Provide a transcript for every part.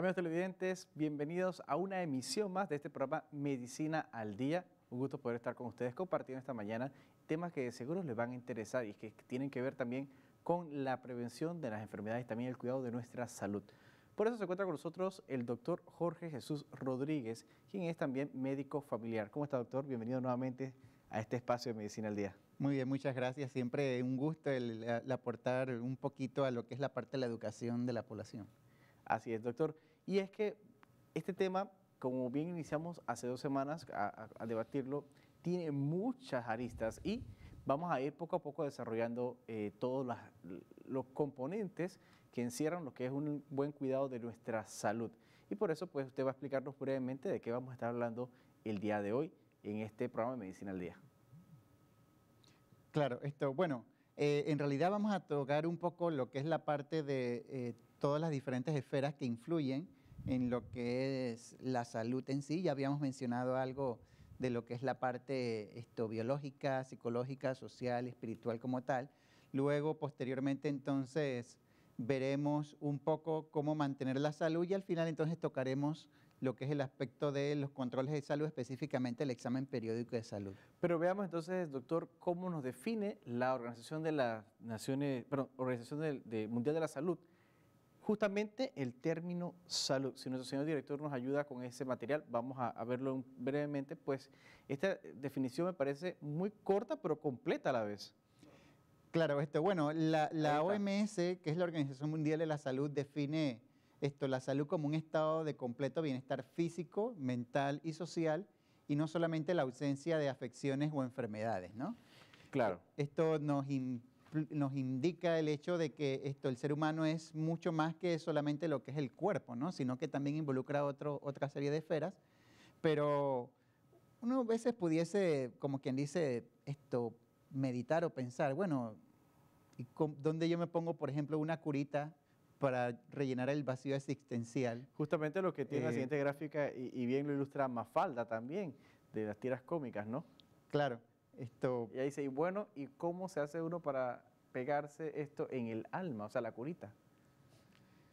Amigos televidentes, bienvenidos a una emisión más de este programa Medicina al Día. Un gusto poder estar con ustedes compartiendo esta mañana temas que de seguro les van a interesar y que tienen que ver también con la prevención de las enfermedades y también el cuidado de nuestra salud. Por eso se encuentra con nosotros el doctor Jorge Jesús Rodríguez, quien es también médico familiar. ¿Cómo está, doctor? Bienvenido nuevamente a este espacio de Medicina al Día. Muy bien, muchas gracias. Siempre un gusto el aportar un poquito a lo que es la parte de la educación de la población. Así es, doctor. Y es que este tema, como bien iniciamos hace 2 semanas a debatirlo, tiene muchas aristas y vamos a ir poco a poco desarrollando todos los componentes que encierran lo que es un buen cuidado de nuestra salud. Y por eso, pues, usted va a explicarnos brevemente de qué vamos a estar hablando el día de hoy en este programa de Medicina al Día. Claro, en realidad vamos a tocar un poco lo que es la parte de todas las diferentes esferas que influyen en lo que es la salud en sí. Ya habíamos mencionado algo de lo que es la parte biológica, psicológica, social, espiritual como tal. Luego, posteriormente, entonces, veremos un poco cómo mantener la salud y al final, entonces, tocaremos lo que es el aspecto de los controles de salud, específicamente el examen periódico de salud. Pero veamos entonces, doctor, cómo nos define la Organización de las Naciones, perdón, Organización Mundial de la Salud, justamente el término salud. Si nuestro señor director nos ayuda con ese material, vamos a verlo brevemente, pues esta definición me parece muy corta, pero completa a la vez. Claro, la OMS, que es la Organización Mundial de la Salud, define la salud como un estado de completo bienestar físico, mental y social, y no solamente la ausencia de afecciones o enfermedades, ¿no? Claro. Esto nos indica el hecho de que el ser humano es mucho más que solamente lo que es el cuerpo, ¿no? Sino que también involucra otra serie de esferas, pero uno a veces pudiese, como quien dice, meditar o pensar, bueno, ¿dónde yo me pongo, por ejemplo, una curita para rellenar el vacío existencial? Justamente lo que tiene la siguiente gráfica y bien lo ilustra Mafalda también, de las tiras cómicas, ¿no? Claro. Y ahí dice, y bueno, ¿y cómo se hace uno para pegarse esto en el alma, o sea, la curita?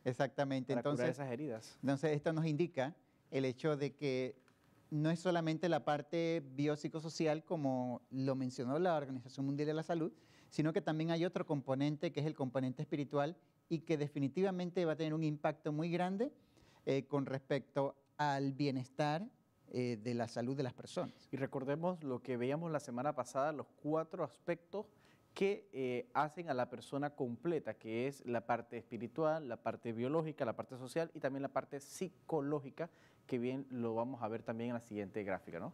Exactamente. Para curar esas heridas. Entonces, esto nos indica el hecho de que no es solamente la parte biopsicosocial, como lo mencionó la Organización Mundial de la Salud, sino que también hay otro componente, que es el componente espiritual, y que definitivamente va a tener un impacto muy grande con respecto al bienestar de la salud de las personas. Y recordemos lo que veíamos la semana pasada, los 4 aspectos que hacen a la persona completa, que es la parte espiritual, la parte biológica, la parte social y también la parte psicológica, que bien lo vamos a ver también en la siguiente gráfica, ¿no?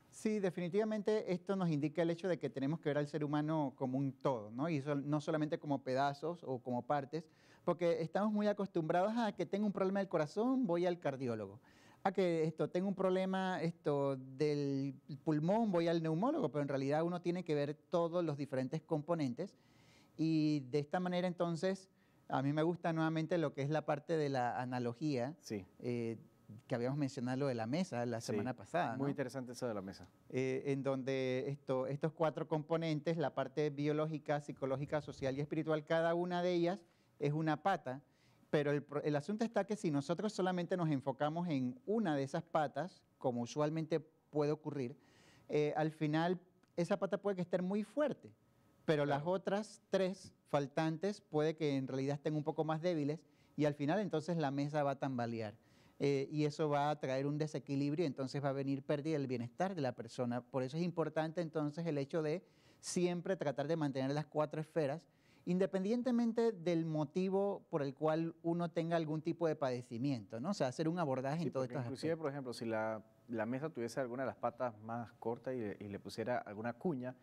Sí, definitivamente esto nos indica el hecho de que tenemos que ver al ser humano como un todo, ¿no? Y no solamente como pedazos o como partes, porque estamos muy acostumbrados a que tengo un problema del corazón, voy al cardiólogo. A que tengo un problema del pulmón, voy al neumólogo, pero en realidad uno tiene que ver todos los diferentes componentes y de esta manera entonces a mí me gusta nuevamente lo que es la parte de la analogía. Sí. Que habíamos mencionado lo de la mesa la semana pasada, ¿no? Muy interesante eso de la mesa. En donde estos 4 componentes, la parte biológica, psicológica, social y espiritual, cada una de ellas es una pata, pero el asunto está que si nosotros solamente nos enfocamos en una de esas patas, como usualmente puede ocurrir, al final esa pata puede que esté muy fuerte, pero las otras 3 faltantes puede que en realidad estén un poco más débiles y al final entonces la mesa va a tambalear. Y eso va a traer un desequilibrio, entonces va a venir pérdida del bienestar de la persona. Por eso es importante entonces el hecho de siempre tratar de mantener las 4 esferas, independientemente del motivo por el cual uno tenga algún tipo de padecimiento, ¿no? O sea, hacer un abordaje en todo esto. Inclusive, por ejemplo, si la mesa tuviese alguna de las patas más cortas y le pusiera alguna cuña,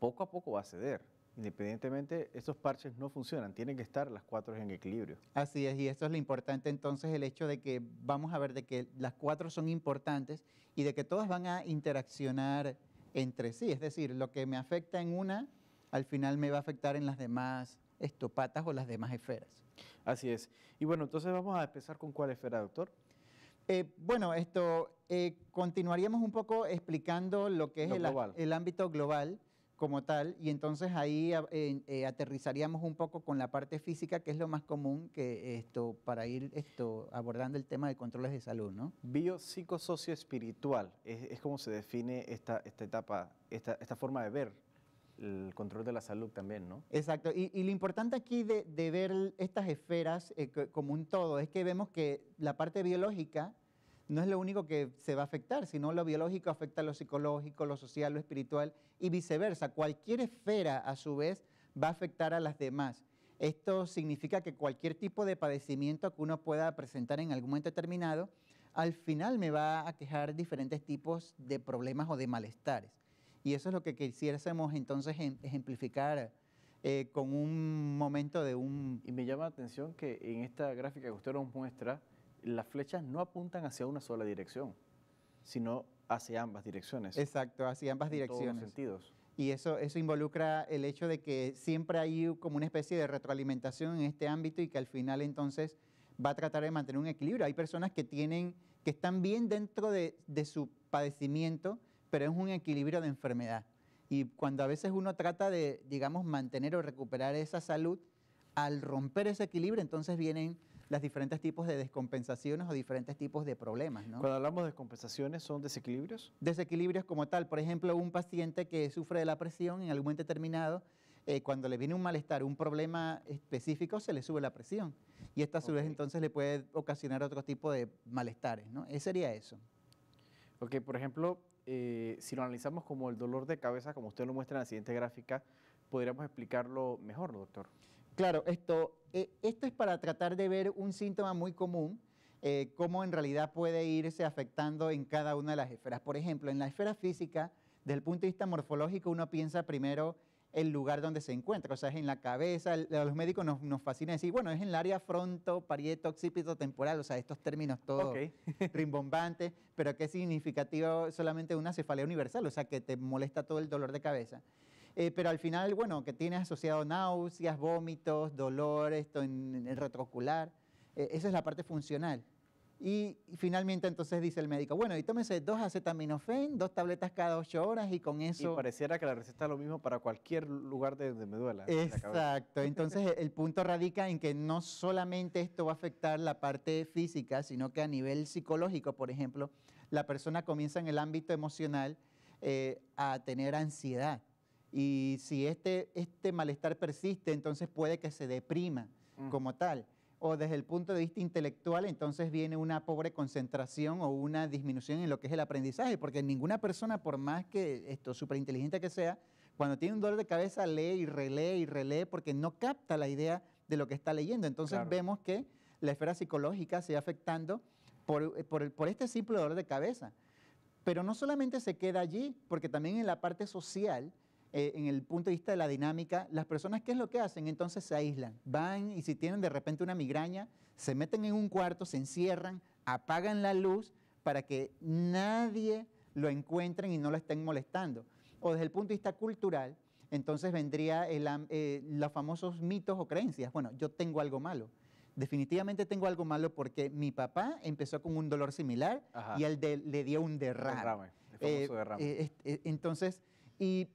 poco a poco va a ceder. Independientemente, estos parches no funcionan, tienen que estar las 4 en equilibrio. Así es, y esto es lo importante entonces, el hecho de que vamos a ver de que las 4 son importantes y de que todas van a interaccionar entre sí, es decir, lo que me afecta en una, al final me va a afectar en las demás patas o las demás esferas. Así es. Y bueno, entonces vamos a empezar con cuál esfera, doctor. Continuaríamos un poco explicando lo que es el ámbito global, como tal, y entonces ahí aterrizaríamos un poco con la parte física, que es lo más común que para ir abordando el tema de controles de salud, ¿no? Biopsicosocioespiritual es como se define esta etapa, esta forma de ver el control de la salud también, ¿no? Exacto, y lo importante aquí de ver estas esferas como un todo es que vemos que la parte biológica no es lo único que se va a afectar, sino lo biológico afecta a lo psicológico, lo social, lo espiritual y viceversa. Cualquier esfera, a su vez, va a afectar a las demás. Esto significa que cualquier tipo de padecimiento que uno pueda presentar en algún momento determinado, al final me va a quejar diferentes tipos de problemas o de malestares. Y eso es lo que quisiésemos entonces ejemplificar con un momento de un... Y me llama la atención que en esta gráfica que usted nos muestra, las flechas no apuntan hacia una sola dirección, sino hacia ambas direcciones. Exacto, hacia ambas direcciones. En todos los sentidos. Y eso involucra el hecho de que siempre hay como una especie de retroalimentación en este ámbito y que al final entonces va a tratar de mantener un equilibrio. Hay personas que están bien dentro de su padecimiento, pero es un equilibrio de enfermedad. Y cuando a veces uno trata de, digamos, mantener o recuperar esa salud, al romper ese equilibrio, entonces vienen los diferentes tipos de descompensaciones o diferentes tipos de problemas, ¿no? Cuando hablamos de descompensaciones, ¿son desequilibrios? Desequilibrios como tal. Por ejemplo, un paciente que sufre de la presión en algún momento determinado, cuando le viene un malestar, un problema específico, se le sube la presión. Y esta a su vez entonces le puede ocasionar otro tipo de malestares, ¿no? Sería eso. Ok, por ejemplo, si lo analizamos como el dolor de cabeza, como usted lo muestra en la siguiente gráfica, podríamos explicarlo mejor, doctor. Claro, esto es para tratar de ver un síntoma muy común, cómo en realidad puede irse afectando en cada una de las esferas. Por ejemplo, en la esfera física, desde el punto de vista morfológico, uno piensa primero el lugar donde se encuentra, o sea, es en la cabeza. A los médicos nos fascina decir, bueno, es en el área fronto-parieto-occipito-temporal, o sea, estos términos todos rimbombantes, pero que es significativo solamente una cefalea universal, o sea, que te molesta todo el dolor de cabeza. Pero al final, bueno, que tiene asociado náuseas, vómitos, dolor, en el retroocular, esa es la parte funcional. Y finalmente entonces dice el médico, bueno, y tómese 2 acetaminofén, 2 tabletas cada 8 horas y con eso... Y pareciera que la receta es lo mismo para cualquier lugar donde me duela. Exacto, entonces el punto radica en que no solamente esto va a afectar la parte física, sino que a nivel psicológico, por ejemplo, la persona comienza en el ámbito emocional a tener ansiedad. Y si este malestar persiste, entonces puede que se deprima como tal. O desde el punto de vista intelectual, entonces viene una pobre concentración o una disminución en lo que es el aprendizaje, porque ninguna persona, por más que súper inteligente que sea, cuando tiene un dolor de cabeza lee y relee porque no capta la idea de lo que está leyendo. Entonces vemos que la esfera psicológica se va afectando por este simple dolor de cabeza. Pero no solamente se queda allí, porque también en la parte social, en el punto de vista de la dinámica, las personas, ¿qué es lo que hacen? Entonces se aíslan, van y si tienen de repente una migraña, se meten en un cuarto, se encierran, apagan la luz para que nadie lo encuentre y no lo estén molestando. O desde el punto de vista cultural, entonces vendría los famosos mitos o creencias. Bueno, yo tengo algo malo. Definitivamente tengo algo malo porque mi papá empezó con un dolor similar y él le dio un derrame. El famoso derrame. Entonces, y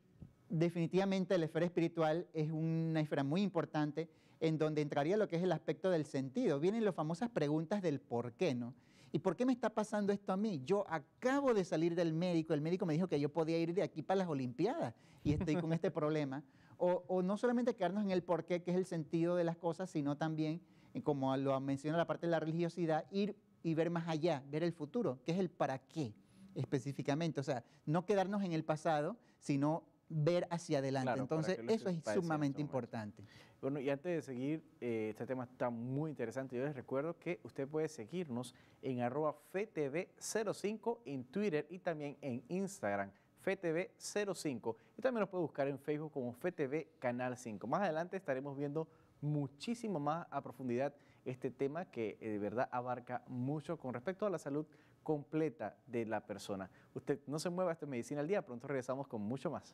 definitivamente la esfera espiritual es una esfera muy importante en donde entraría lo que es el aspecto del sentido. Vienen las famosas preguntas del por qué, ¿no? ¿Y por qué me está pasando esto a mí? Yo acabo de salir del médico, el médico me dijo que yo podía ir de aquí para las Olimpiadas y estoy con este problema. O no solamente quedarnos en el por qué, que es el sentido de las cosas, sino también, como lo menciona la parte de la religiosidad, ir y ver más allá, ver el futuro, que es el para qué específicamente. O sea, no quedarnos en el pasado, sino ver hacia adelante. Claro, entonces, eso es sumamente importante. Bueno, y antes de seguir, este tema está muy interesante. Yo les recuerdo que usted puede seguirnos en @FETV05 en Twitter y también en Instagram, FETV05. Y también nos puede buscar en Facebook como FETV Canal 5. Más adelante estaremos viendo muchísimo más a profundidad este tema que de verdad abarca mucho con respecto a la salud completa de la persona. Usted no se mueva, esta Medicina al Día. Pronto regresamos con mucho más.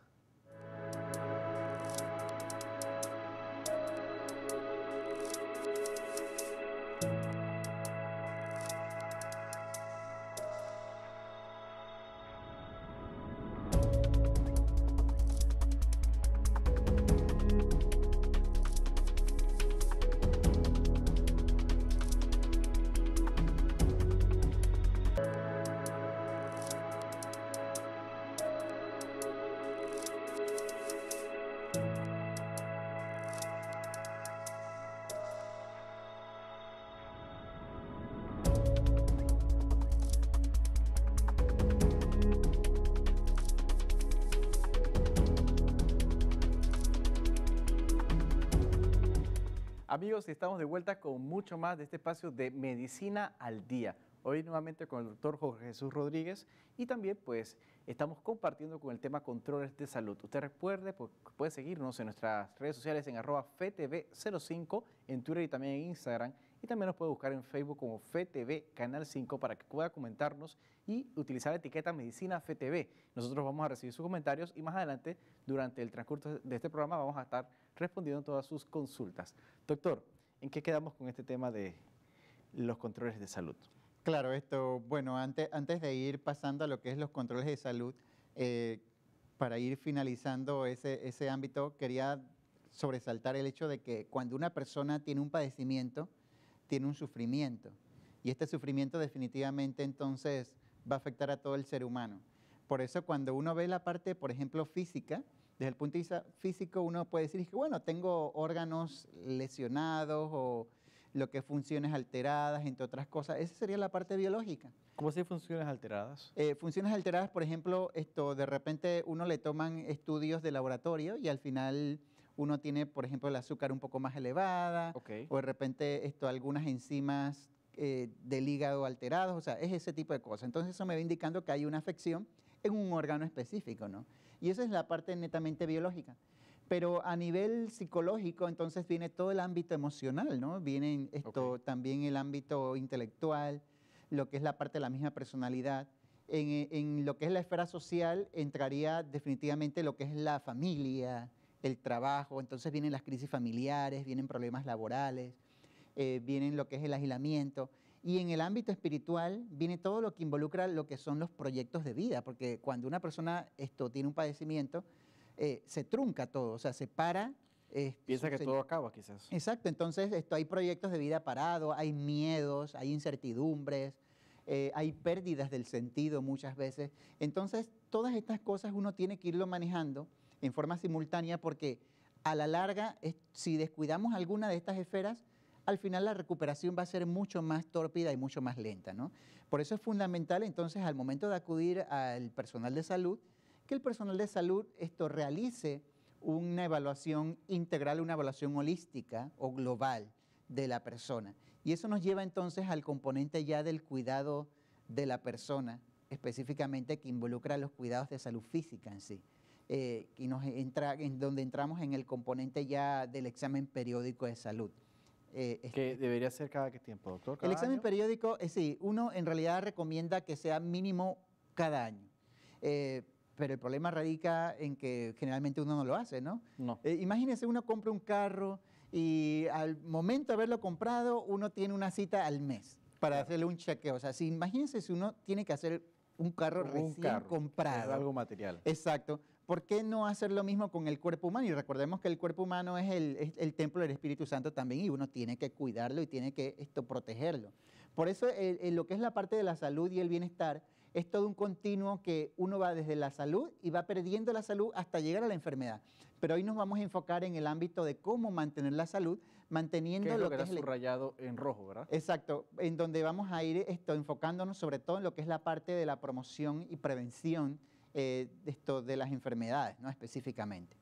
Amigos, estamos de vuelta con mucho más de este espacio de Medicina al Día. Hoy nuevamente con el doctor Jorge Jesús Rodríguez y también pues estamos compartiendo con el tema controles de salud. Usted recuerde, pues, puede seguirnos en nuestras redes sociales en @FTV05, en Twitter y también en Instagram. Y también nos puede buscar en Facebook como FTV Canal 5 para que pueda comentarnos y utilizar la etiqueta Medicina FTV. Nosotros vamos a recibir sus comentarios y más adelante, durante el transcurso de este programa, vamos a estar respondiendo todas sus consultas. Doctor, ¿en qué quedamos con este tema de los controles de salud? Claro, bueno, antes de ir pasando a lo que es los controles de salud, para ir finalizando ese ámbito, quería sobresaltar el hecho de que cuando una persona tiene un padecimiento, tiene un sufrimiento. Y este sufrimiento definitivamente entonces va a afectar a todo el ser humano. Por eso cuando uno ve la parte, por ejemplo, física, desde el punto de vista físico uno puede decir que, bueno, tengo órganos lesionados o lo que es funciones alteradas, entre otras cosas. Esa sería la parte biológica. ¿Cómo si funciones alteradas? Funciones alteradas, por ejemplo, de repente uno le toman estudios de laboratorio y al final uno tiene, por ejemplo, el azúcar un poco más elevada, Okay. o de repente algunas enzimas del hígado alterados, o sea, es ese tipo de cosas. Entonces eso me va indicando que hay una afección en un órgano específico, ¿no? Y esa es la parte netamente biológica. Pero a nivel psicológico, entonces viene todo el ámbito emocional, ¿no? Viene también el ámbito intelectual, lo que es la parte de la misma personalidad. En lo que es la esfera social entraría definitivamente lo que es la familia, el trabajo, entonces vienen las crisis familiares, vienen problemas laborales, vienen lo que es el aislamiento. Y en el ámbito espiritual viene todo lo que involucra lo que son los proyectos de vida, porque cuando una persona tiene un padecimiento, se trunca todo, o sea, se para. Piensa que todo acaba quizás. Exacto, entonces hay proyectos de vida parados, hay miedos, hay incertidumbres, hay pérdidas del sentido muchas veces. Entonces, todas estas cosas uno tiene que irlo manejando en forma simultánea porque a la larga, si descuidamos alguna de estas esferas, al final la recuperación va a ser mucho más tórpida y mucho más lenta, ¿no? Por eso es fundamental entonces al momento de acudir al personal de salud, que el personal de salud realice una evaluación integral, una evaluación holística o global de la persona. Y eso nos lleva entonces al componente ya del cuidado de la persona, específicamente que involucra los cuidados de salud física en sí. Y en donde entramos en el componente ya del examen periódico de salud. ¿Que debería ser cada qué tiempo, doctor? El examen periódico, sí, uno en realidad recomienda que sea mínimo cada año. Pero el problema radica en que generalmente uno no lo hace, ¿no? No. Imagínese, uno compra un carro y al momento de haberlo comprado, uno tiene una cita al mes para hacerle un chequeo. O sea, imagínense si uno tiene que hacer un carro recién comprado. Es algo material. Exacto. ¿Por qué no hacer lo mismo con el cuerpo humano? Y recordemos que el cuerpo humano es el templo del Espíritu Santo también y uno tiene que cuidarlo y tiene que protegerlo. Por eso lo que es la parte de la salud y el bienestar es todo un continuo que uno va desde la salud y va perdiendo la salud hasta llegar a la enfermedad. Pero hoy nos vamos a enfocar en el ámbito de cómo mantener la salud, manteniendo lo que está subrayado en rojo, ¿verdad? Exacto, en donde vamos a ir enfocándonos sobre todo en lo que es la parte de la promoción y prevención de las enfermedades, ¿no? Específicamente.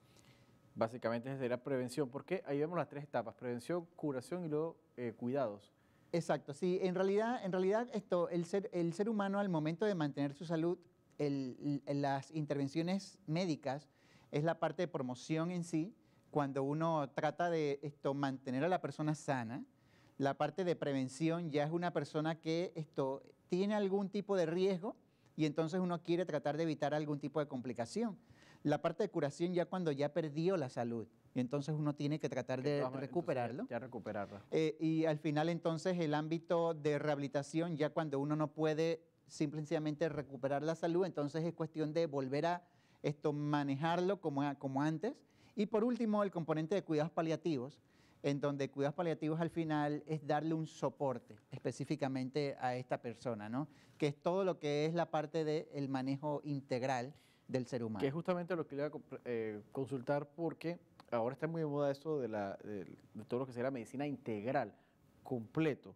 Básicamente sería prevención, porque ahí vemos las tres etapas: prevención, curación y luego cuidados. Exacto, sí, en realidad el ser humano al momento de mantener su salud, las intervenciones médicas es la parte de promoción en sí, cuando uno trata de mantener a la persona sana. La parte de prevención ya es una persona que tiene algún tipo de riesgo y entonces uno quiere tratar de evitar algún tipo de complicación. La parte de curación ya cuando ya perdió la salud y entonces uno tiene que tratar de recuperarlo. Ya recuperarla. Y al final entonces el ámbito de rehabilitación ya cuando uno no puede simplemente recuperar la salud, entonces es cuestión de volver a manejarlo como antes. Y por último el componente de cuidados paliativos, en donde cuidados paliativos al final es darle un soporte específicamente a esta persona, ¿no? Que es todo lo que es la parte del manejo integral del ser humano. Que es justamente lo que le iba a consultar, porque ahora está muy de moda esto de todo lo que será medicina integral, completo.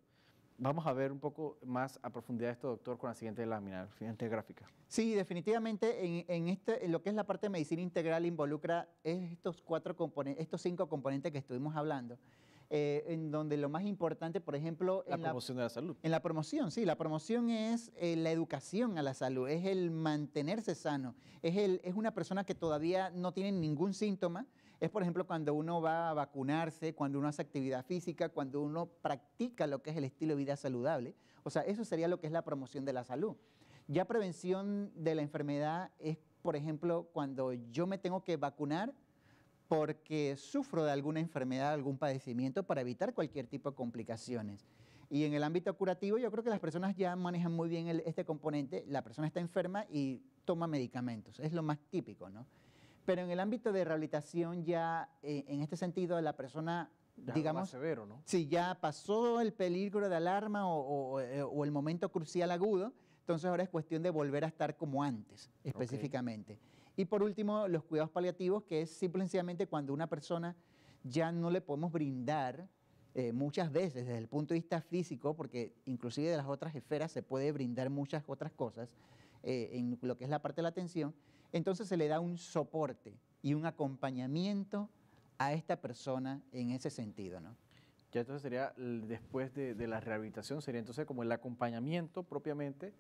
Vamos a ver un poco más a profundidad esto, doctor, con la siguiente lámina, la siguiente gráfica. Sí, definitivamente en lo que es la parte de medicina integral involucra estos 5 componentes que estuvimos hablando. en donde lo más importante, por ejemplo, La promoción de la salud. en la promoción, sí, la promoción es la educación a la salud, es el mantenerse sano, es una persona que todavía no tiene ningún síntoma, es por ejemplo cuando uno va a vacunarse, cuando uno hace actividad física, cuando uno practica lo que es el estilo de vida saludable, o sea, eso sería lo que es la promoción de la salud. Ya prevención de la enfermedad es, por ejemplo, cuando yo me tengo que vacunar porque sufro de alguna enfermedad, algún padecimiento para evitar cualquier tipo de complicaciones. Y en el ámbito curativo yo creo que las personas ya manejan muy bien este componente, la persona está enferma y toma medicamentos, es lo más típico, ¿no? Pero en el ámbito de rehabilitación ya, en este sentido, la persona, Ya digamos, más severo, ¿no? si ya pasó el peligro de alarma o el momento crucial agudo, entonces ahora es cuestión de volver a estar como antes, específicamente. Y por último, los cuidados paliativos, que es simplemente cuando una persona ya no le podemos brindar muchas veces desde el punto de vista físico, porque inclusive de las otras esferas se puede brindar muchas otras cosas en lo que es la parte de la atención, entonces se le da un soporte y un acompañamiento a esta persona en ese sentido, ¿no? Ya entonces sería, después de la rehabilitación, sería entonces como el acompañamiento propiamente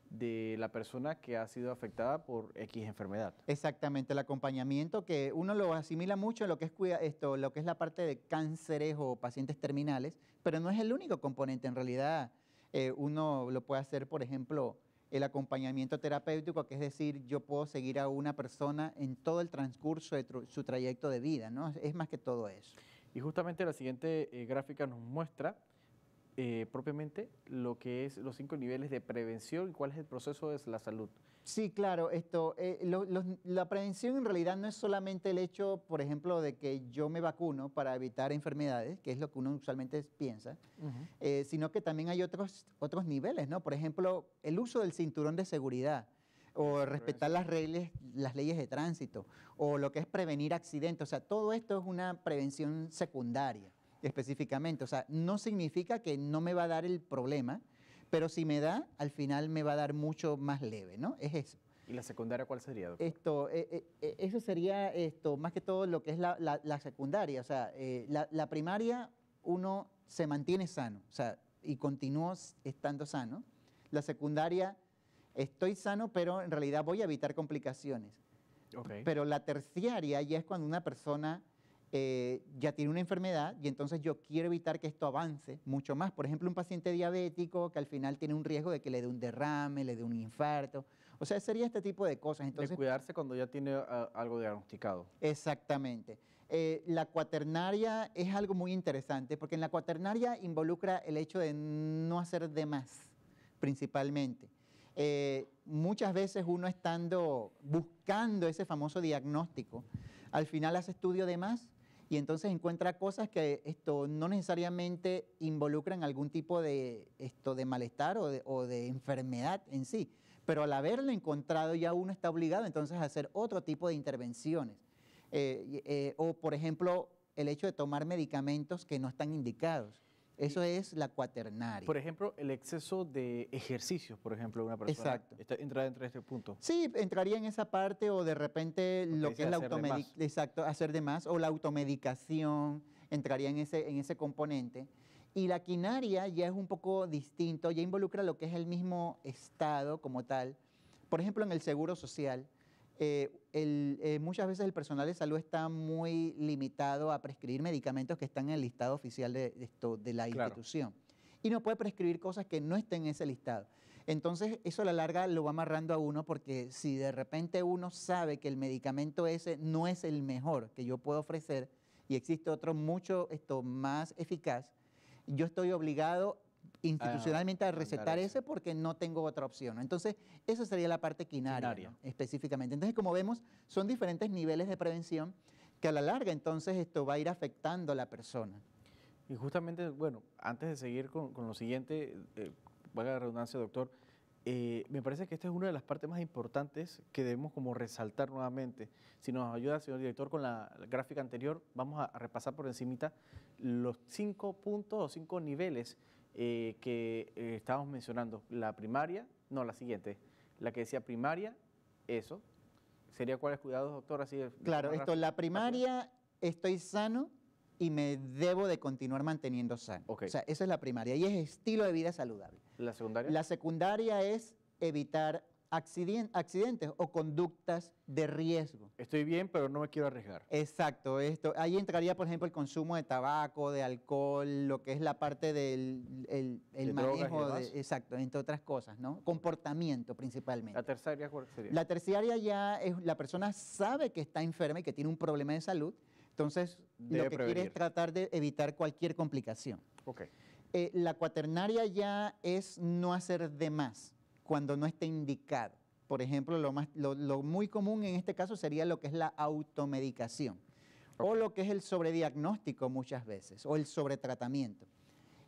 de la persona que ha sido afectada por X enfermedad. Exactamente, el acompañamiento que uno lo asimila mucho en lo que es lo que es la parte de cánceres o pacientes terminales, pero no es el único componente. En realidad, uno lo puede hacer, por ejemplo, el acompañamiento terapéutico, que es decir, yo puedo seguir a una persona en todo el transcurso de su trayecto de vida, ¿no? Es más que todo eso. Y justamente la siguiente gráfica nos muestra propiamente lo que es los 5 niveles de prevención y cuál es el proceso de la salud. Sí, claro, la prevención en realidad no es solamente el hecho, por ejemplo, de que yo me vacuno para evitar enfermedades, que es lo que uno usualmente piensa, sino que también hay otros niveles, ¿no? Por ejemplo, el uso del cinturón de seguridad, o respetar las leyes de tránsito, o lo que es prevenir accidentes, o sea, todo esto es una prevención secundaria, específicamente, o sea, no significa que no me va a dar el problema, pero si me da, al final me va a dar mucho más leve, ¿no? Es eso. ¿Y la secundaria cuál sería, doctor? Eso sería más que todo lo que es la secundaria. O sea, la primaria uno se mantiene sano, o sea, y continúo estando sano. La secundaria, estoy sano, pero en realidad voy a evitar complicaciones. Pero la terciaria ya es cuando una persona ya tiene una enfermedad y entonces yo quiero evitar que esto avance mucho más. Por ejemplo, un paciente diabético que al final tiene un riesgo de que le dé un derrame, le dé un infarto. O sea, sería este tipo de cosas. Entonces, de cuidarse cuando ya tiene algo diagnosticado. Exactamente. La cuaternaria es algo muy interesante porque en la cuaternaria involucra el hecho de no hacer de más, principalmente. Muchas veces uno buscando ese famoso diagnóstico, al final hace estudio de más y entonces encuentra cosas que no necesariamente involucran algún tipo de malestar o de enfermedad en sí, pero al haberlo encontrado ya uno está obligado entonces a hacer otro tipo de intervenciones. O por ejemplo, el hecho de tomar medicamentos que no están indicados. Eso es la cuaternaria. Por ejemplo, el exceso de ejercicios, por ejemplo, de una persona. Exacto. Entra dentro de este punto. Sí, entraría en esa parte o de repente lo que es la automedicación. Exacto, hacer de más. O la automedicación entraría en ese componente. Y la quinaria ya es un poco distinto, ya involucra lo que es el mismo Estado como tal. Por ejemplo, en el Seguro Social, muchas veces el personal de salud está muy limitado a prescribir medicamentos que están en el listado oficial de la institución. Y no puede prescribir cosas que no estén en ese listado. Entonces, eso a la larga lo va amarrando a uno porque si de repente uno sabe que el medicamento ese no es el mejor que yo puedo ofrecer y existe otro mucho más eficaz, yo estoy obligado institucionalmente a recetar ese porque no tengo otra opción. Entonces, esa sería la parte quinaria. ¿No? Específicamente. Entonces, como vemos, son diferentes niveles de prevención que a la larga, entonces, esto va a ir afectando a la persona. Y justamente, bueno, antes de seguir con lo siguiente, valga la redundancia, doctor, me parece que esta es una de las partes más importantes que debemos como resaltar nuevamente. Si nos ayuda, señor director, con la gráfica anterior, vamos a repasar por encimita los 5 puntos o 5 niveles que estábamos mencionando. La primaria, no, la siguiente, la que decía primaria, eso. ¿Sería cuáles cuidados, doctor? Así claro, la primaria, estoy sano, y me debo de continuar manteniendo sano. Ok. O sea, esa es la primaria y es estilo de vida saludable. ¿La secundaria? La secundaria es evitar accidentes o conductas de riesgo. Estoy bien, pero no me quiero arriesgar. Exacto, ahí entraría, por ejemplo, el consumo de tabaco, de alcohol, lo que es la parte del De manejo, drogas y demás. exacto, entre otras cosas, ¿no? Comportamiento principalmente. ¿La tercera cuál sería? La terciaria ya es, la persona sabe que está enferma y que tiene un problema de salud, entonces Debe lo que quiere prevenir. es tratar de evitar cualquier complicación. Ok. La cuaternaria ya es no hacer de más cuando no esté indicado. Por ejemplo, lo muy común en este caso sería lo que es la automedicación o lo que es el sobrediagnóstico muchas veces o el sobretratamiento.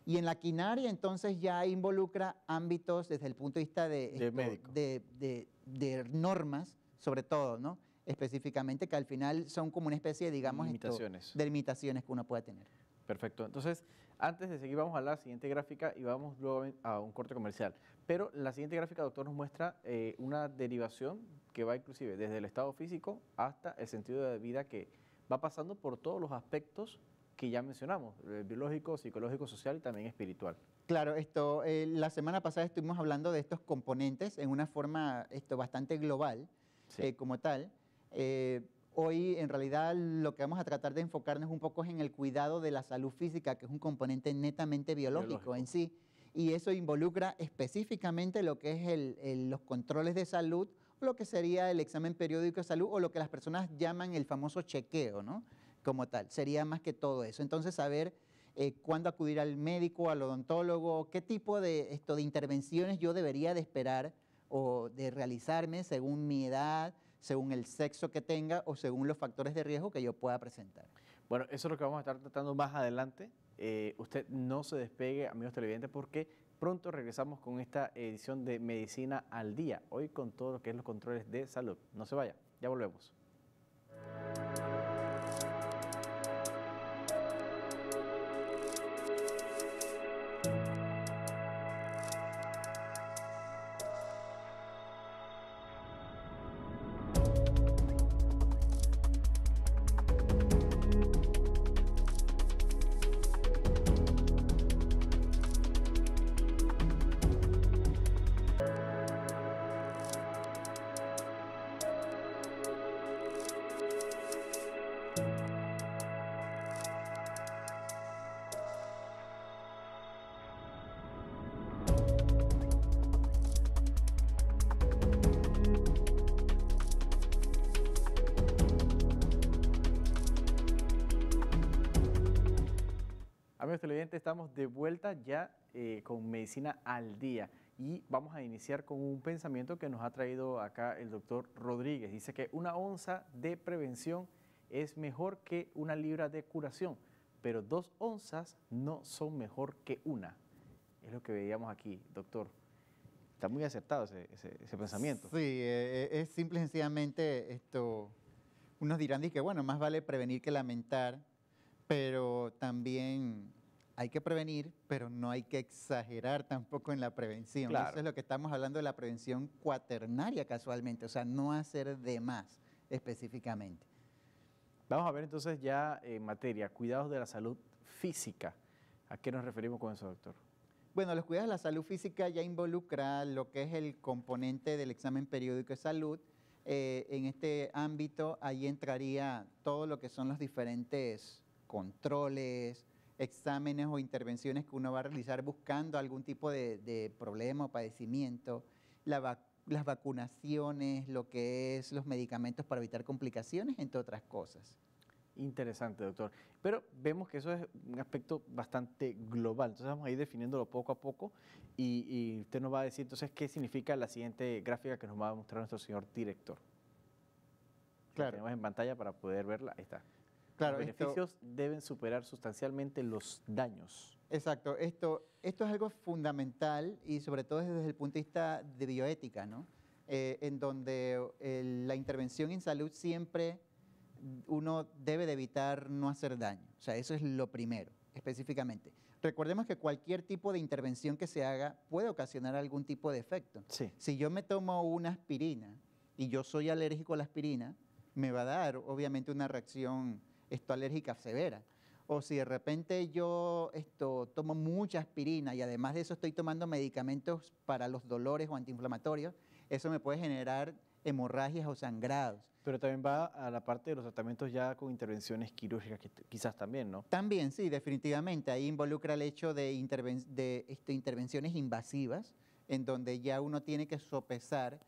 Y en la quinaria entonces ya involucra ámbitos desde el punto de vista médico. de normas, sobre todo, ¿no? Específicamente, que al final son como una especie, digamos, Limitaciones. de limitaciones que uno puede tener. Perfecto. Entonces, antes de seguir, vamos a la siguiente gráfica y vamos luego a un corte comercial. Pero la siguiente gráfica, doctor, nos muestra una derivación que va inclusive desde el estado físico hasta el sentido de vida, que va pasando por todos los aspectos que ya mencionamos, biológico, psicológico, social y también espiritual. Claro, la semana pasada estuvimos hablando de estos componentes en una forma bastante global, Sí. como tal. Hoy, en realidad, lo que vamos a tratar de enfocarnos un poco es en el cuidado de la salud física, que es un componente netamente biológico en sí. Y eso involucra específicamente lo que es los controles de salud, lo que sería el examen periódico de salud o lo que las personas llaman el famoso chequeo, ¿no? Como tal. Sería más que todo eso. Entonces, saber cuándo acudir al médico, al odontólogo, qué tipo de intervenciones yo debería de esperar o de realizarme según mi edad, según el sexo que tenga o según los factores de riesgo que yo pueda presentar. Bueno, eso es lo que vamos a estar tratando más adelante. Usted no se despegue, amigos televidentes, porque pronto regresamos con esta edición de Medicina al Día, hoy con todo lo que es los controles de salud. No se vaya, ya volvemos. Amigos televidentes, estamos de vuelta ya con Medicina al Día y vamos a iniciar con un pensamiento que nos ha traído acá el doctor Rodríguez. Dice que una onza de prevención es mejor que una libra de curación, pero 2 onzas no son mejor que una. Es lo que veíamos aquí, doctor. Está muy acertado ese pensamiento. Sí, es simple y sencillamente unos dirán que bueno, más vale prevenir que lamentar, pero también hay que prevenir, pero no hay que exagerar tampoco en la prevención. Claro. Eso es lo que estamos hablando de la prevención cuaternaria casualmente, o sea, no hacer de más específicamente. Vamos a ver entonces ya en materia, cuidados de la salud física. ¿A qué nos referimos con eso, doctor? Bueno, los cuidados de la salud física ya involucra lo que es el componente del examen periódico de salud. En este ámbito, ahí entraría todo lo que son los diferentes controles, exámenes o intervenciones que uno va a realizar buscando algún tipo de problema o padecimiento, las vacunaciones, lo que es los medicamentos para evitar complicaciones, entre otras cosas. Interesante, doctor. Pero vemos que eso es un aspecto bastante global. Entonces vamos a ir definiéndolo poco a poco y usted nos va a decir entonces qué significa la siguiente gráfica que nos va a mostrar nuestro señor director. Claro. La tenemos en pantalla para poder verla. Ahí está. Claro, Los beneficios deben superar sustancialmente los daños. Exacto, esto es algo fundamental y sobre todo desde el punto de vista de bioética, ¿no? En donde la intervención en salud siempre uno debe de evitar no hacer daño. O sea, eso es lo primero, específicamente. Recordemos que cualquier tipo de intervención que se haga puede ocasionar algún tipo de efecto. Sí. Si yo me tomo una aspirina y yo soy alérgico a la aspirina, me va a dar obviamente una reacción alérgica severa. o si de repente yo tomo mucha aspirina y además de eso estoy tomando medicamentos para los dolores o antiinflamatorios, eso me puede generar hemorragias o sangrados. Pero también va a la parte de los tratamientos ya con intervenciones quirúrgicas, quizás también, ¿no? También, sí, definitivamente. Ahí involucra el hecho de, intervenciones invasivas, en donde ya uno tiene que sopesar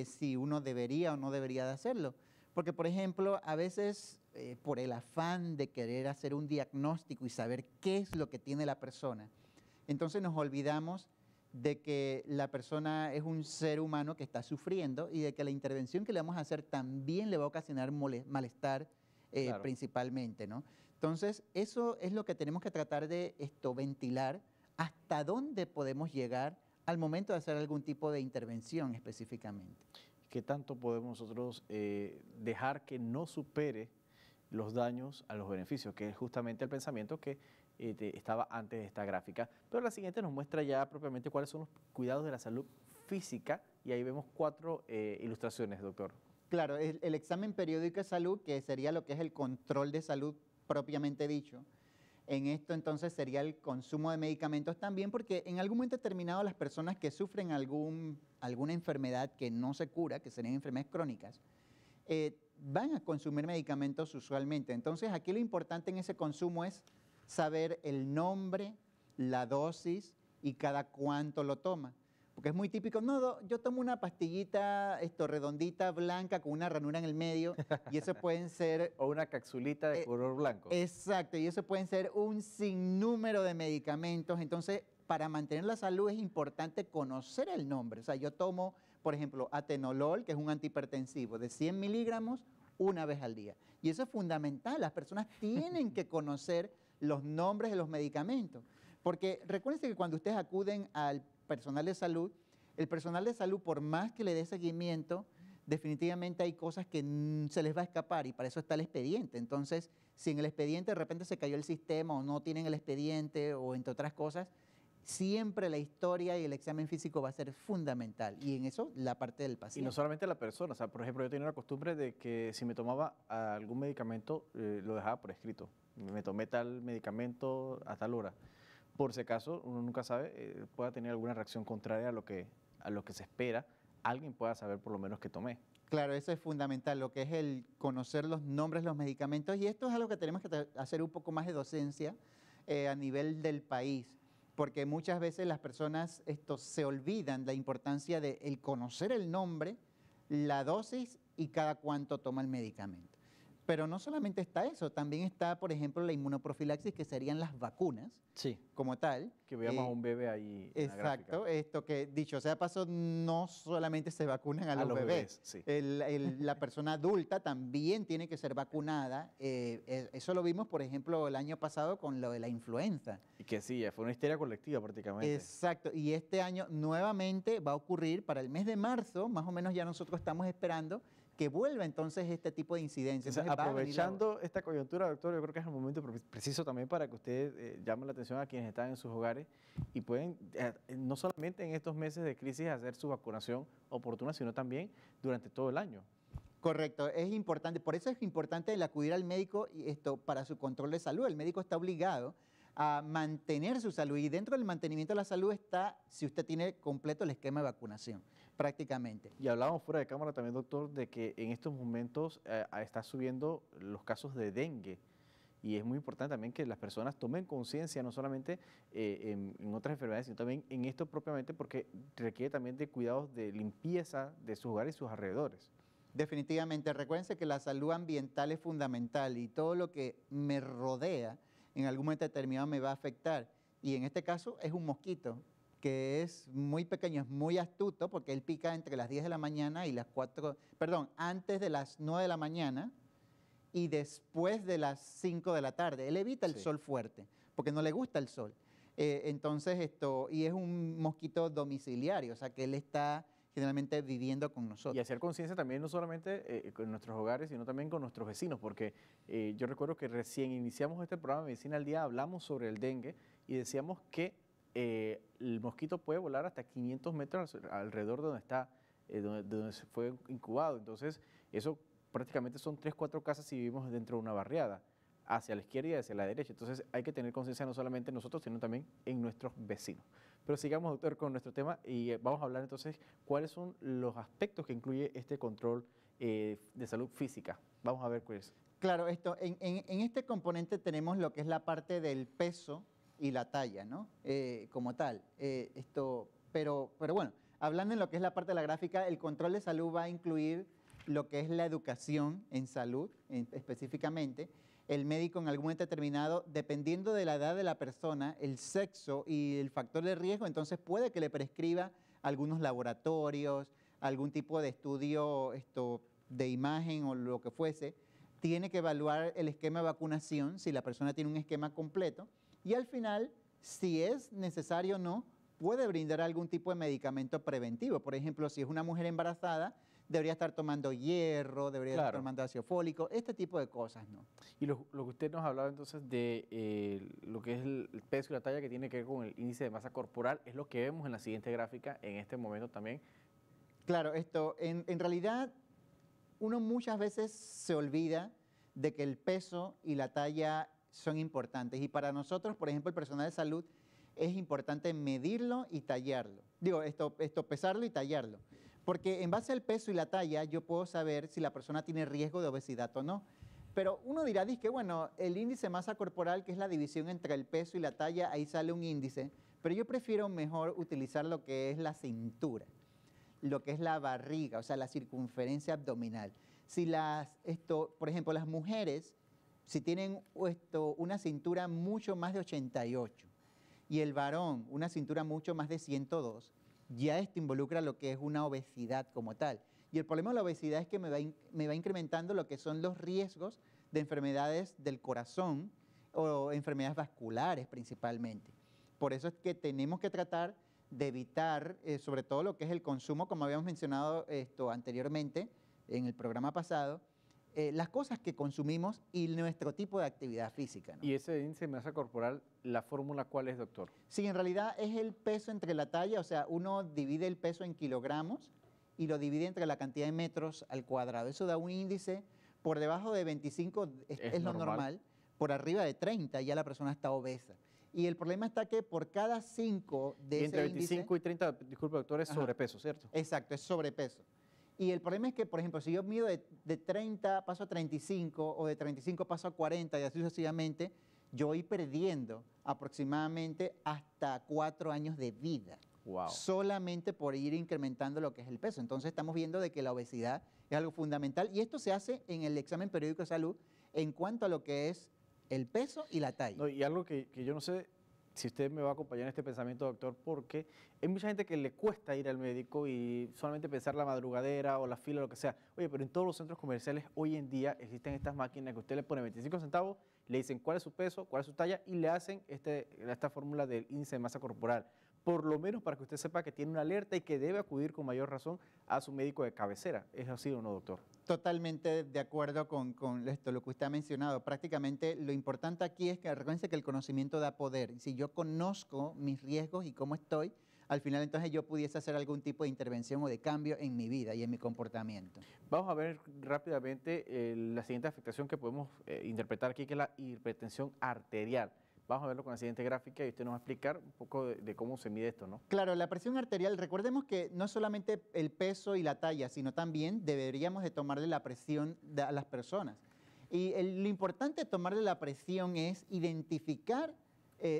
si uno debería o no debería de hacerlo. Porque, por ejemplo, a veces por el afán de querer hacer un diagnóstico y saber qué es lo que tiene la persona, entonces nos olvidamos de que la persona es un ser humano que está sufriendo y de que la intervención que le vamos a hacer también le va a ocasionar malestar Claro. principalmente, ¿no? Entonces, eso es lo que tenemos que tratar de ventilar, hasta dónde podemos llegar al momento de hacer algún tipo de intervención específicamente. ¿Qué tanto podemos nosotros dejar que no supere los daños a los beneficios? Que es justamente el pensamiento que estaba antes de esta gráfica. Pero la siguiente nos muestra ya propiamente cuáles son los cuidados de la salud física y ahí vemos 4 ilustraciones, doctor. Claro, el examen periódico de salud, que sería lo que es el control de salud propiamente dicho. En esto entonces sería el consumo de medicamentos también, porque en algún momento determinado las personas que sufren alguna enfermedad que no se cura, que serían enfermedades crónicas, van a consumir medicamentos usualmente. Entonces aquí lo importante en ese consumo es saber el nombre, la dosis y cada cuánto lo toma. Porque es muy típico, no, yo tomo una pastillita redondita, blanca, con una ranura en el medio, y eso pueden ser... O una capsulita de color blanco. Exacto, y eso pueden ser un sinnúmero de medicamentos. Entonces, para mantener la salud es importante conocer el nombre. O sea, yo tomo, por ejemplo, atenolol, que es un antihipertensivo, de 100 miligramos una vez al día. Y eso es fundamental, las personas tienen que conocer los nombres de los medicamentos. Porque recuérdense que cuando ustedes acuden al personal de salud, el personal de salud, por más que le dé seguimiento, definitivamente hay cosas que se les va a escapar y para eso está el expediente. Entonces, si en el expediente de repente se cayó el sistema o no tienen el expediente o entre otras cosas, siempre la historia y el examen físico va a ser fundamental y en eso la parte del Y paciente. no solamente la persona, o sea, por ejemplo, yo tenía la costumbre de que si me tomaba algún medicamento, lo dejaba por escrito. Me tomé tal medicamento a tal hora. Por si acaso, uno nunca sabe, pueda tener alguna reacción contraria a lo que se espera, alguien pueda saber por lo menos que tomé. Claro, eso es fundamental, lo que es el conocer los nombres de los medicamentos y esto es algo que tenemos que hacer un poco más de docencia a nivel del país, porque muchas veces las personas se olvidan la importancia de el conocer el nombre, la dosis y cada cuánto toma el medicamento. Pero no solamente está eso, también está, por ejemplo, la inmunoprofilaxis, que serían las vacunas Sí. como tal. Que veamos a un bebé ahí en la gráfica. Exacto, esto que dicho sea paso, no solamente se vacunan a los bebés. Sí. La persona adulta también tiene que ser vacunada. Eso lo vimos, por ejemplo, el año pasado con lo de la influenza. Y que sí, fue una histeria colectiva prácticamente. Exacto, y este año nuevamente va a ocurrir para el mes de marzo, más o menos ya nosotros estamos esperando que vuelva entonces este tipo de incidencias. Entonces, aprovechando esta coyuntura, doctor, yo creo que es el momento preciso también para que usted llame la atención a quienes están en sus hogares y pueden, no solamente en estos meses de crisis, hacer su vacunación oportuna, sino también durante todo el año. Correcto, es importante, por eso es importante el acudir al médico y para su control de salud. El médico está obligado a mantener su salud y dentro del mantenimiento de la salud está si usted tiene completo el esquema de vacunación, prácticamente. Y hablábamos fuera de cámara también, doctor, de que en estos momentos está subiendo los casos de dengue y es muy importante también que las personas tomen conciencia no solamente en otras enfermedades, sino también en esto propiamente porque requiere también de cuidados de limpieza de sus hogares y sus alrededores. Definitivamente, recuérdense que la salud ambiental es fundamental y todo lo que me rodea en algún momento determinado me va a afectar. Y en este caso es un mosquito, que es muy pequeño, es muy astuto, porque él pica entre las 10 de la mañana y las 4, perdón, antes de las 9 de la mañana y después de las 5 de la tarde. Él evita el sol fuerte, porque no le gusta el sol. Entonces, y es un mosquito domiciliario, o sea que él está generalmente viviendo con nosotros. Y hacer conciencia también no solamente con nuestros hogares, sino también con nuestros vecinos, porque yo recuerdo que recién iniciamos este programa de Medicina al Día, hablamos sobre el dengue y decíamos que el mosquito puede volar hasta 500 metros alrededor de donde está, donde se fue incubado. Entonces, eso prácticamente son 3, 4 casas si vivimos dentro de una barriada. hacia la izquierda y hacia la derecha. Entonces hay que tener conciencia no solamente en nosotros, sino también en nuestros vecinos. Pero sigamos, doctor, con nuestro tema y vamos a hablar entonces cuáles son los aspectos que incluye este control de salud física. Vamos a ver cuáles. Claro, en este componente tenemos lo que es la parte del peso y la talla, ¿no? Como tal. Pero bueno, hablando en lo que es la parte de la gráfica, el control de salud va a incluir lo que es la educación en salud, específicamente. El médico en algún momento determinado, dependiendo de la edad de la persona, el sexo y el factor de riesgo, entonces puede que le prescriba algunos laboratorios, algún tipo de estudio de imagen o lo que fuese. Tiene que evaluar el esquema de vacunación, si la persona tiene un esquema completo, y al final, si es necesario o no, puede brindar algún tipo de medicamento preventivo. Por ejemplo, si es una mujer embarazada, debería estar tomando hierro, debería estar tomando ácido fólico, este tipo de cosas, ¿no? Y lo que usted nos hablaba entonces de lo que es el peso y la talla que tiene que ver con el índice de masa corporal, es lo que vemos en la siguiente gráfica en este momento también. Claro, en realidad uno muchas veces se olvida de que el peso y la talla son importantes. Y para nosotros, por ejemplo, el personal de salud, es importante medirlo y tallarlo. Digo, pesarlo y tallarlo. Porque en base al peso y la talla, yo puedo saber si la persona tiene riesgo de obesidad o no. Pero uno dirá, que bueno, el índice de masa corporal, que es la división entre el peso y la talla, ahí sale un índice. Pero yo prefiero mejor utilizar lo que es la cintura, lo que es la barriga, o sea, la circunferencia abdominal. Si por ejemplo, las mujeres, si tienen una cintura mucho más de 88 y el varón una cintura mucho más de 102, ya esto involucra lo que es una obesidad como tal. Y el problema de la obesidad es que me va incrementando lo que son los riesgos de enfermedades del corazón o enfermedades vasculares principalmente. Por eso es que tenemos que tratar de evitar, sobre todo lo que es el consumo, como habíamos mencionado anteriormente en el programa pasado, las cosas que consumimos y nuestro tipo de actividad física, ¿no? ¿Y ese índice de masa corporal, la fórmula cuál es, doctor? Sí, en realidad es el peso entre la talla, o sea, uno divide el peso en kilogramos y lo divide entre la cantidad de metros al cuadrado. Eso da un índice, por debajo de 25 es lo normal, por arriba de 30 ya la persona está obesa. Y el problema está que por cada 5 de entre ese 25 índice, y 30, disculpe, doctor, es sobrepeso, ¿cierto? Exacto, es sobrepeso. Y el problema es que, por ejemplo, si yo mido de 30 paso a 35 o de 35 paso a 40 y así sucesivamente, yo voy perdiendo aproximadamente hasta 4 años de vida. Wow. Solamente por ir incrementando lo que es el peso. Entonces estamos viendo de que la obesidad es algo fundamental y esto se hace en el examen periódico de salud en cuanto a lo que es el peso y la talla. No, y algo que yo no sé si usted me va a acompañar en este pensamiento, doctor, porque hay mucha gente que le cuesta ir al médico y solamente pensar la madrugadera o la fila o lo que sea. Oye, pero en todos los centros comerciales hoy en día existen estas máquinas que usted le pone 25 centavos, le dicen cuál es su peso, cuál es su talla y le hacen esta fórmula del índice de masa corporal. Por lo menos para que usted sepa que tiene una alerta y que debe acudir con mayor razón a su médico de cabecera. ¿Es así o no, doctor? Totalmente de acuerdo con lo que usted ha mencionado. Prácticamente lo importante aquí es que recuerden que el conocimiento da poder. Si yo conozco mis riesgos y cómo estoy, al final entonces yo pudiese hacer algún tipo de intervención o de cambio en mi vida y en mi comportamiento. Vamos a ver rápidamente la siguiente afectación que podemos interpretar aquí, que es la hipertensión arterial. Vamos a verlo con la siguiente gráfica y usted nos va a explicar un poco de cómo se mide esto, ¿no? Claro, la presión arterial, recordemos que no solamente el peso y la talla, sino también deberíamos de tomarle la presión a las personas. Y lo importante de tomarle la presión es identificar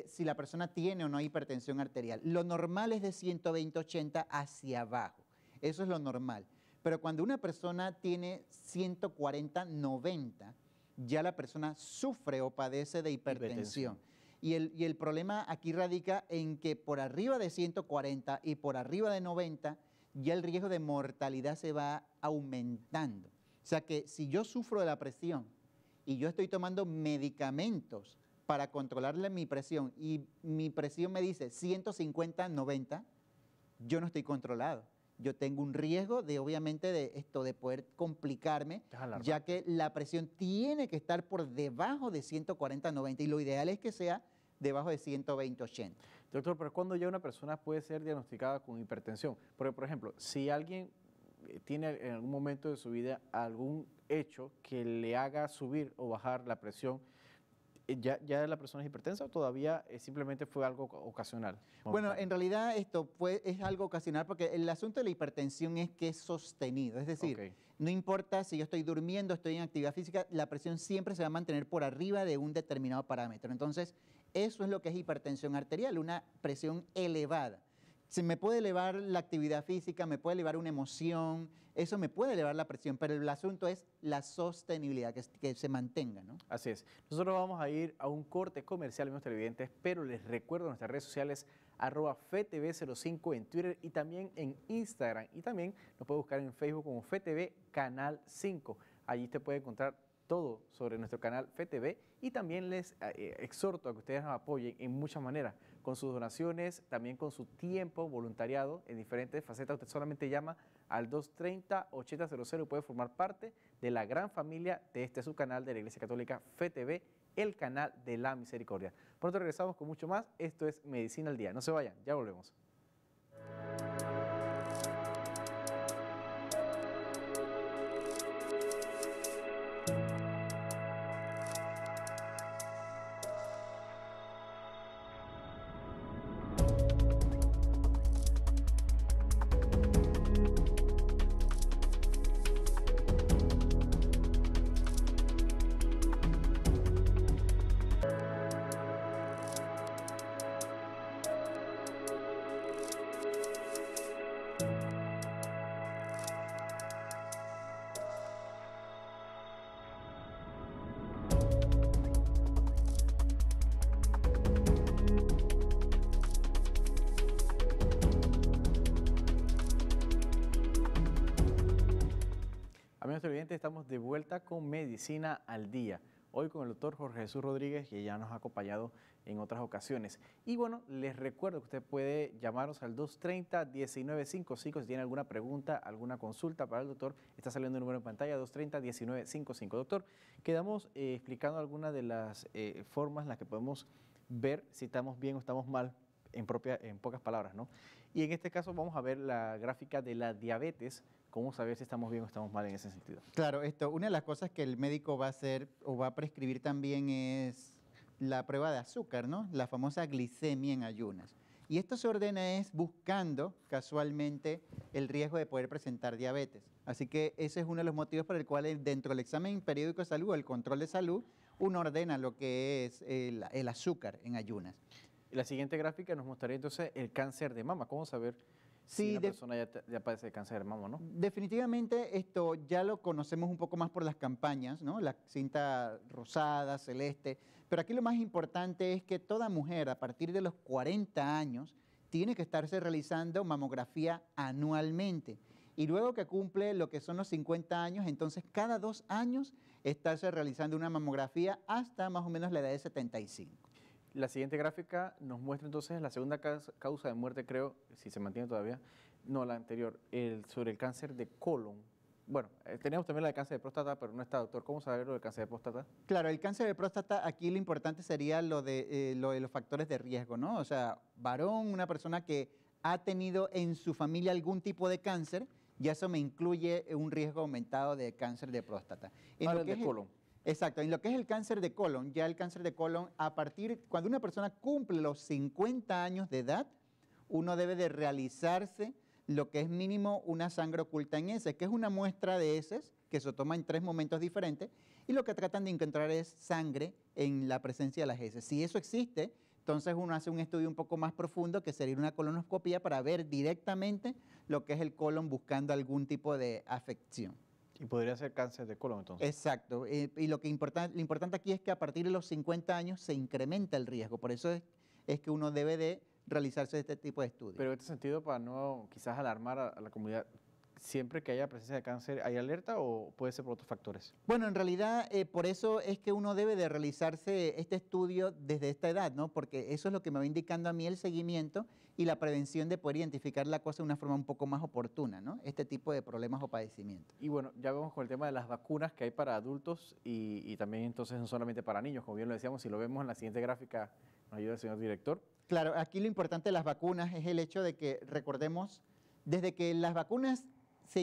si la persona tiene o no hipertensión arterial. Lo normal es de 120/80 hacia abajo, eso es lo normal. Pero cuando una persona tiene 140/90, ya la persona sufre o padece de hipertensión. Y el problema aquí radica en que por arriba de 140 y por arriba de 90, ya el riesgo de mortalidad se va aumentando. O sea que si yo sufro de la presión y yo estoy tomando medicamentos para controlarle mi presión y mi presión me dice 150/90, yo no estoy controlado. Yo tengo un riesgo de, obviamente, de poder complicarme, ya que la presión tiene que estar por debajo de 140/90 y lo ideal es que sea debajo de 120/80. Doctor, pero ¿cuándo ya una persona puede ser diagnosticada con hipertensión? Porque, por ejemplo, si alguien tiene en algún momento de su vida algún hecho que le haga subir o bajar la presión, ¿Ya la persona es hipertensa o todavía simplemente fue algo ocasional? Bueno, en realidad es algo ocasional porque el asunto de la hipertensión es que es sostenido. Es decir, Ok. no importa si yo estoy durmiendo, estoy en actividad física, la presión siempre se va a mantener por arriba de un determinado parámetro. Entonces, eso es lo que es hipertensión arterial, una presión elevada. Se me puede elevar la actividad física, me puede elevar una emoción, eso me puede elevar la presión, pero el asunto es la sostenibilidad, que se mantenga, ¿no? Así es. Nosotros vamos a ir a un corte comercial, amigos televidentes, pero les recuerdo nuestras redes sociales, @FTV05 en Twitter y también en Instagram. Y también nos puede buscar en Facebook como FTV Canal 5. Allí usted puede encontrar todo sobre nuestro canal FTV y también les exhorto a que ustedes nos apoyen en muchas maneras, con sus donaciones, también con su tiempo, voluntariado en diferentes facetas. Usted solamente llama al 230-8000 y puede formar parte de la gran familia de este subcanal de la Iglesia Católica FTV, el canal de la misericordia. Pronto regresamos con mucho más. Esto es Medicina al Día. No se vayan, ya volvemos. Amigos televidentes, estamos de vuelta con Medicina al Día. Hoy con el doctor Jorge Jesús Rodríguez, que ya nos ha acompañado en otras ocasiones. Y bueno, les recuerdo que usted puede llamarnos al 230-1955 si tiene alguna pregunta, alguna consulta para el doctor. Está saliendo el número en pantalla, 230-1955. Doctor, quedamos explicando algunas de las formas en las que podemos ver si estamos bien o estamos mal, en pocas palabras, ¿no? Y en este caso vamos a ver la gráfica de la diabetes. ¿Cómo saber si estamos bien o estamos mal en ese sentido? Claro, una de las cosas que el médico va a hacer o va a prescribir también es la prueba de azúcar, ¿no? La famosa glicemia en ayunas. Y esto se ordena es buscando casualmente el riesgo de poder presentar diabetes. Así que ese es uno de los motivos por el cual dentro del examen periódico de salud o el control de salud, uno ordena lo que es el azúcar en ayunas. La siguiente gráfica nos mostraría entonces el cáncer de mama. ¿Cómo saber si Sí, una persona ya padece de cáncer de mama, no? definitivamente esto ya lo conocemos un poco más por las campañas, ¿no? La cinta rosada, celeste, pero aquí lo más importante es que toda mujer a partir de los 40 años tiene que estarse realizando mamografía anualmente. Y luego que cumple lo que son los 50 años, entonces cada 2 años estarse realizando una mamografía hasta más o menos la edad de 75. La siguiente gráfica nos muestra entonces la segunda causa de muerte, creo, si se mantiene todavía, no la anterior, sobre el cáncer de colon. Bueno, teníamos también la de cáncer de próstata, pero no está, doctor. ¿Cómo saber lo del cáncer de próstata? Claro, el cáncer de próstata, aquí lo importante sería lo de los factores de riesgo, ¿no? O sea, varón, una persona que ha tenido en su familia algún tipo de cáncer, ya eso me incluye un riesgo aumentado de cáncer de próstata. Ahora el de colon. Exacto, en lo que es el cáncer de colon, ya el cáncer de colon, cuando una persona cumple los 50 años de edad, uno debe de realizarse lo que es mínimo una sangre oculta en heces, que es una muestra de heces que se toma en 3 momentos diferentes y lo que tratan de encontrar es sangre en la presencia de las heces. Si eso existe, entonces uno hace un estudio un poco más profundo que sería una colonoscopia para ver directamente lo que es el colon buscando algún tipo de afección. Y podría ser cáncer de colon entonces. Exacto, y lo importante aquí es que a partir de los 50 años se incrementa el riesgo, por eso es que uno debe de realizarse este tipo de estudios. Pero en este sentido, para no quizás alarmar a la comunidad, ¿siempre que haya presencia de cáncer hay alerta o puede ser por otros factores? Bueno, en realidad por eso es que uno debe de realizarse este estudio desde esta edad, ¿no? Porque eso es lo que me va indicando a mí el seguimiento y la prevención de poder identificar la cosa de una forma un poco más oportuna, ¿no? Este tipo de problemas o padecimientos. Y bueno, ya vemos con el tema de las vacunas que hay para adultos y también entonces no solamente para niños, como bien lo decíamos, si lo vemos en la siguiente gráfica, nos ayuda el señor director. Claro, aquí lo importante de las vacunas es el hecho de que, recordemos, desde que las vacunas se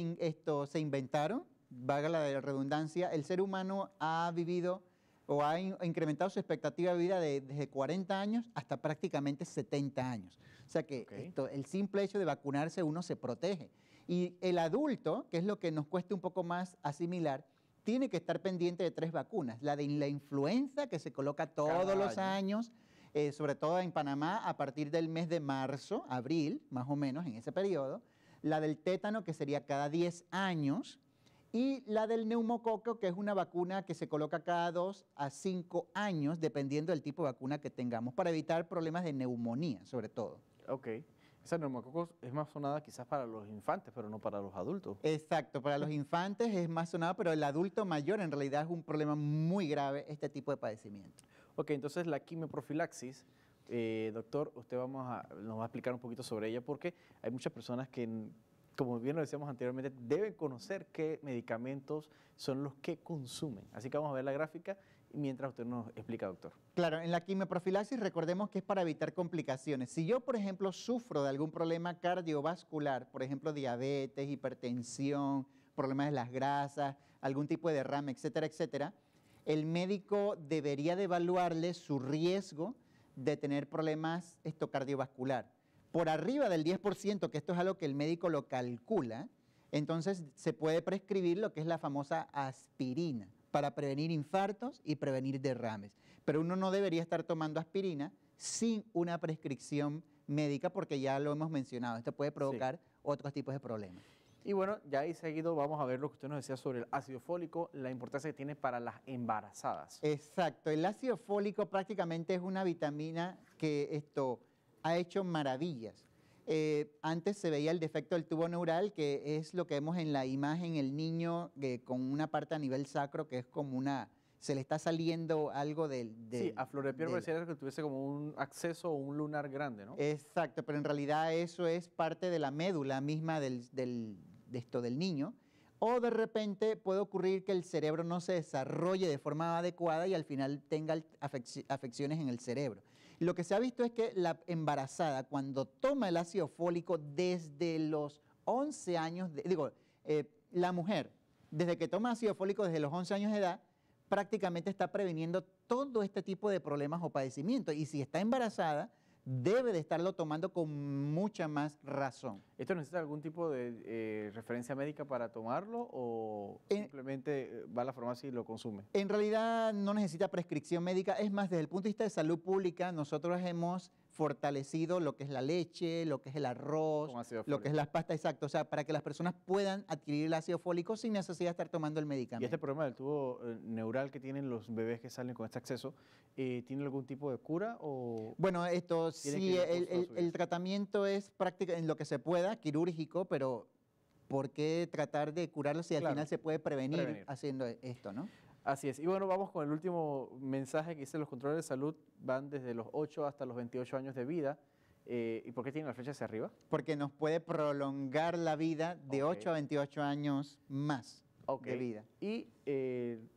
inventaron, valga la redundancia, el ser humano ha vivido o ha incrementado su expectativa de vida desde 40 años hasta prácticamente 70 años. O sea que el simple hecho de vacunarse uno se protege. Y el adulto, que es lo que nos cuesta un poco más asimilar, tiene que estar pendiente de 3 vacunas. La de la influenza, que se coloca todos los años, sobre todo en Panamá, a partir del mes de marzo, abril, más o menos, en ese periodo. La del tétano, que sería cada 10 años. Y la del neumococo, que es una vacuna que se coloca cada 2 a 5 años, dependiendo del tipo de vacuna que tengamos, para evitar problemas de neumonía, sobre todo. Ok. Esa neumococo es más sonada quizás para los infantes, pero no para los adultos. Exacto, para los infantes es más sonado, pero el adulto mayor en realidad es un problema muy grave este tipo de padecimiento. Ok, entonces la quimioprofilaxis, doctor, nos va a explicar un poquito sobre ella porque hay muchas personas que, como bien lo decíamos anteriormente, deben conocer qué medicamentos son los que consumen. Así que vamos a ver la gráfica mientras usted nos explica, doctor. Claro, en la quimioprofilaxis recordemos que es para evitar complicaciones. Si yo, por ejemplo, sufro de algún problema cardiovascular, por ejemplo, diabetes, hipertensión, problemas de las grasas, algún tipo de derrame, etcétera, etcétera, el médico debería de evaluarle su riesgo de tener problemas cardiovascular. Por arriba del 10%, que esto es algo que el médico lo calcula, entonces se puede prescribir lo que es la famosa aspirina para prevenir infartos y prevenir derrames. Pero uno no debería estar tomando aspirina sin una prescripción médica porque ya lo hemos mencionado, esto puede provocar otros tipos de problemas. Y bueno, ya ahí seguido vamos a ver lo que usted nos decía sobre el ácido fólico, la importancia que tiene para las embarazadas. Exacto, el ácido fólico prácticamente es una vitamina que ha hecho maravillas. Antes se veía el defecto del tubo neural, que es lo que vemos en la imagen, el niño con una parte a nivel sacro que es como se le está saliendo algo sí, a flor de piel pareciera que tuviese como un acceso o un lunar grande, ¿no? Exacto, pero en realidad eso es parte de la médula misma del niño. O de repente puede ocurrir que el cerebro no se desarrolle de forma adecuada y al final tenga afecciones en el cerebro. Lo que se ha visto es que la embarazada, cuando toma el ácido fólico desde los 11 años, la mujer, desde que toma ácido fólico desde los 11 años de edad, prácticamente está previniendo todo este tipo de problemas o padecimientos. Y si está embarazada, debe de estarlo tomando con mucha más razón. ¿Esto necesita algún tipo de referencia médica para tomarlo o simplemente va a la farmacia y lo consume? En realidad no necesita prescripción médica. Es más, desde el punto de vista de salud pública, nosotros hemos fortalecido lo que es la leche, lo que es el arroz, lo que es las pastas, exacto. O sea, para que las personas puedan adquirir el ácido fólico sin necesidad de estar tomando el medicamento. ¿Y este problema del tubo neural que tienen los bebés que salen con este acceso, tiene algún tipo de cura o...? Bueno, sí, el tratamiento es prácticamente en lo que se pueda, quirúrgico, pero ¿por qué tratar de curarlo si al final se puede prevenir haciendo esto, no? Así es. Y bueno, vamos con el último mensaje que dice: los controles de salud van desde los 8 hasta los 28 años de vida. ¿Y por qué tiene la flecha hacia arriba? Porque nos puede prolongar la vida de 8 a 28 años más de vida. Y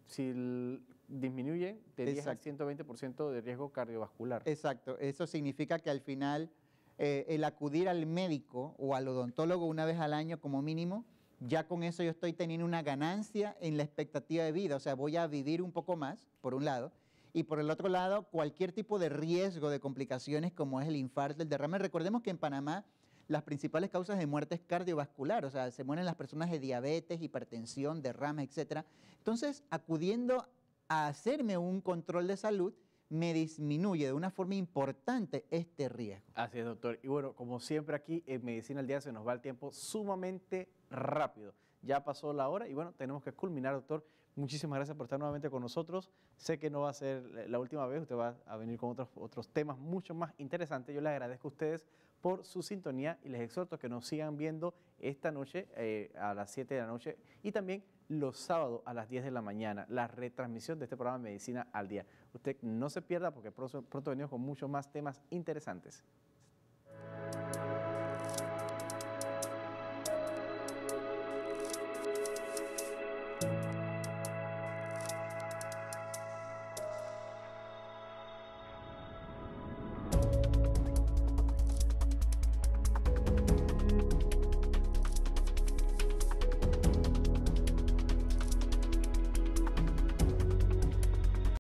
si disminuyen de 10 al 120% de riesgo cardiovascular. Exacto. Eso significa que al final el acudir al médico o al odontólogo una vez al año como mínimo, ya con eso yo estoy teniendo una ganancia en la expectativa de vida. O sea, voy a vivir un poco más, por un lado. Y por el otro lado, cualquier tipo de riesgo de complicaciones como es el infarto, el derrame. Recordemos que en Panamá las principales causas de muerte es cardiovascular. O sea, se mueren las personas de diabetes, hipertensión, derrame, etc. Entonces, acudiendo a hacerme un control de salud, me disminuye de una forma importante este riesgo. Así es, doctor. Y bueno, como siempre aquí en Medicina al Día se nos va el tiempo sumamente rápido. Ya pasó la hora y bueno, tenemos que culminar, doctor. Muchísimas gracias por estar nuevamente con nosotros. Sé que no va a ser la última vez, usted va a venir con otros temas mucho más interesantes. Yo les agradezco a ustedes por su sintonía y les exhorto a que nos sigan viendo esta noche a las 7 de la noche y también los sábados a las 10 de la mañana, la retransmisión de este programa Medicina al Día. Usted no se pierda porque pronto venimos con muchos más temas interesantes.